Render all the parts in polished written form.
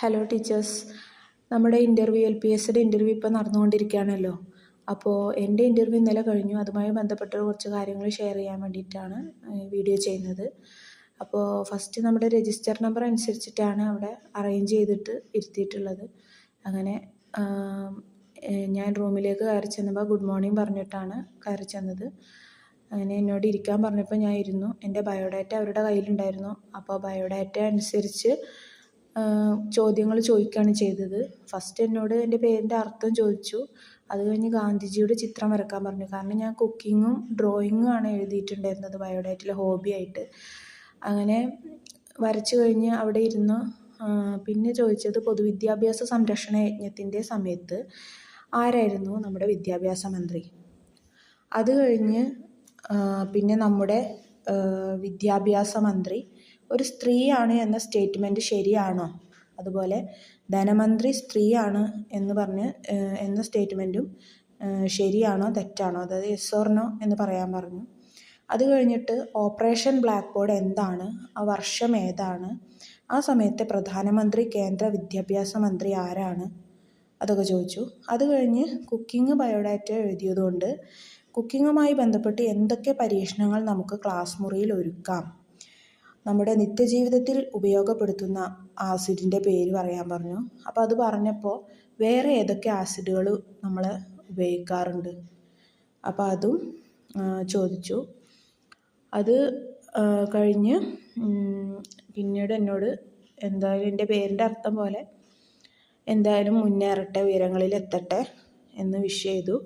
Hello teachers, നമ്മുടെ interview LPSയുടെ interview ഇപ്പോൾ നടന്നുകൊണ്ടിരിക്കുകയാണല്ലോ. അപ്പോൾ എൻ്റെ ഇൻ്റർവ്യൂ ഇന്നലെ കഴിഞ്ഞു. അതുമായി ബന്ധപ്പെട്ട കുറച്ച് കാര്യങ്ങൾ ഷെയർ ചെയ്യാൻ വേണ്ടിയിട്ടാണ് വീഡിയോ ചെയ്യുന്നത്. അപ്പോൾ ഫസ്റ്റ് നമ്മുടെ രജിസ്റ്റർ നമ്പർ അനുസരിച്ചിട്ടാണ് അവിടെ അറേഞ്ച് ചെയ്തിട്ട് ഇരുത്തിയിട്ടുള്ളത്. അങ്ങനെ ഞാൻ റൂമിലേക്ക് കയറി ചെന്നപ്പോൾ ഗുഡ് മോർണിംഗ് പറഞ്ഞിട്ടാണ് കയറി ചെന്നത്. അങ്ങനെ എന്നോട് ഇരിക്കാൻ പറഞ്ഞപ്പോൾ ഞാൻ ഇരുന്നു. എൻ്റെ ബയോഡാറ്റ അവരുടെ കയ്യിലുണ്ടായിരുന്നു. അപ്പോൾ ബയോഡാറ്റ അനുസരിച്ച് ചോദ്യങ്ങൾ ചോദിക്കുകയാണ് ചെയ്തത്. ഫസ്റ്റ് എന്നോട് എൻ്റെ പേരിൻ്റെ അർത്ഥം ചോദിച്ചു. അത് കഴിഞ്ഞ് ഗാന്ധിജിയുടെ ചിത്രം വരക്കാൻ പറഞ്ഞു. കാരണം ഞാൻ കുക്കിങ്ങും ഡ്രോയിങ്ങും ആണ് എഴുതിയിട്ടുണ്ടായിരുന്നത് ബയോഡാറ്റയിൽ ഹോബിയായിട്ട്. അങ്ങനെ വരച്ചു കഴിഞ്ഞ് അവിടെ ഇരുന്ന് പിന്നെ ചോദിച്ചത് പൊതുവിദ്യാഭ്യാസ സംരക്ഷണ യജ്ഞത്തിൻ്റെ സമയത്ത് ആരായിരുന്നു നമ്മുടെ വിദ്യാഭ്യാസ മന്ത്രി. അത് കഴിഞ്ഞ് പിന്നെ നമ്മുടെ വിദ്യാഭ്യാസ മന്ത്രി ഒരു സ്ത്രീയാണ് എന്ന സ്റ്റേറ്റ്മെൻറ്റ് ശരിയാണോ, അതുപോലെ ധനമന്ത്രി സ്ത്രീയാണ് എന്ന് പറഞ്ഞ് എന്ന സ്റ്റേറ്റ്മെൻറ്റും ശരിയാണോ തെറ്റാണോ, അതായത് യെസ് ഓർ നോ എന്ന് പറയാൻ പറഞ്ഞു. അത് കഴിഞ്ഞിട്ട് ഓപ്പറേഷൻ ബ്ലാക്ക് ബോർഡ് എന്താണ്, ആ വർഷം ഏതാണ്, ആ സമയത്തെ പ്രധാനമന്ത്രി കേന്ദ്ര വിദ്യാഭ്യാസ മന്ത്രി ആരാണ്, അതൊക്കെ ചോദിച്ചു. അത് കഴിഞ്ഞ് കുക്കിംഗ് ബയോഡാറ്റ എഴുതിയതുകൊണ്ട് കുക്കിങ്ങുമായി ബന്ധപ്പെട്ട് എന്തൊക്കെ പരീക്ഷണങ്ങൾ നമുക്ക് ക്ലാസ് മുറിയിൽ ഒരുക്കാം, നമ്മുടെ നിത്യജീവിതത്തിൽ ഉപയോഗപ്പെടുത്തുന്ന ആസിഡിൻ്റെ പേര് പറയാൻ പറഞ്ഞു. അപ്പോൾ അത് പറഞ്ഞപ്പോൾ വേറെ ഏതൊക്കെ ആസിഡുകൾ നമ്മൾ ഉപയോഗിക്കാറുണ്ട്, അപ്പോൾ അതും ചോദിച്ചു. അത് കഴിഞ്ഞ് പിന്നീട് എന്നോട് എന്തായാലും എൻ്റെ പേരിൻ്റെ അർത്ഥം പോലെ എന്തായാലും മുന്നേറട്ടെ, ഉയരങ്ങളിൽ എത്തട്ടെ എന്ന് വിഷ് ചെയ്തു.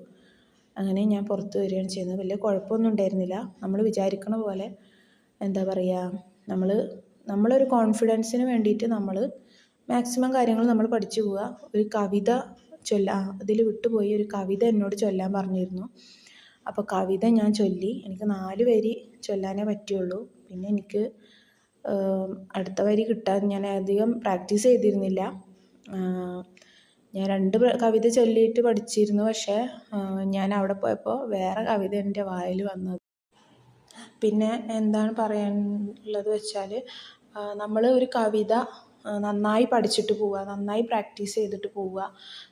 അങ്ങനെ ഞാൻ പുറത്ത് വരികയാണ് ചെയ്യുന്നത്. വലിയ കുഴപ്പമൊന്നും ഉണ്ടായിരുന്നില്ല. നമ്മൾ വിചാരിക്കണ പോലെ എന്താ പറയുക, നമ്മളൊരു കോൺഫിഡൻസിന് വേണ്ടിയിട്ട് നമ്മൾ മാക്സിമം കാര്യങ്ങൾ നമ്മൾ പഠിച്ചു പോവുക. ഒരു കവിത അതിൽ വിട്ടുപോയി, ഒരു കവിത എന്നോട് ചൊല്ലാൻ പറഞ്ഞിരുന്നു. അപ്പോൾ കവിത ഞാൻ ചൊല്ലി. എനിക്ക് 4 വരി ചൊല്ലാനേ പറ്റുള്ളൂ. പിന്നെ എനിക്ക് അടുത്ത വരി കിട്ടാൻ ഞാൻ അധികം പ്രാക്ടീസ് ചെയ്തിരുന്നില്ല. ഞാൻ 2 കവിത ചൊല്ലിയിട്ട് പഠിച്ചിരുന്നു. പക്ഷേ ഞാൻ അവിടെ പോയപ്പോൾ വേറെ കവിത എൻ്റെ വായിൽ വന്നത്. പിന്നെ എന്താണ് പറയാനുള്ളത് വെച്ചാൽ, നമ്മൾ ഒരു കവിത നന്നായി പഠിച്ചിട്ട് പോവുക, നന്നായി പ്രാക്ടീസ് ചെയ്തിട്ട് പോവുക.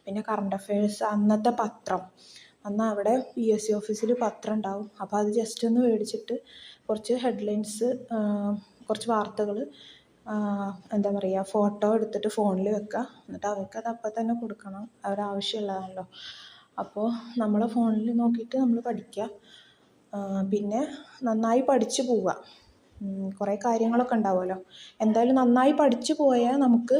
പിന്നെ കറണ്ട് അഫയേഴ്സ്, അന്നത്തെ പത്രം, അന്ന് അവിടെ PSC ഓഫീസിൽ പത്രം ഉണ്ടാവും. അപ്പോൾ അത് ജസ്റ്റ് ഒന്ന് മേടിച്ചിട്ട് കുറച്ച് ഹെഡ്ലൈൻസ്, കുറച്ച് വാർത്തകൾ എന്താ പറയുക, ഫോട്ടോ എടുത്തിട്ട് ഫോണിൽ വെക്കുക. എന്നിട്ട് അവർക്കത് അപ്പം തന്നെ കൊടുക്കണം, അവരാവശ്യമുള്ളതാണല്ലോ. അപ്പോൾ നമ്മളെ ഫോണിൽ നോക്കിയിട്ട് നമ്മൾ പഠിക്കുക. പിന്നെ നന്നായി പഠിച്ചു പോവുക. കുറേ കാര്യങ്ങളൊക്കെ ഉണ്ടാവുമല്ലോ. എന്തായാലും നന്നായി പഠിച്ചു പോയാൽ നമുക്ക്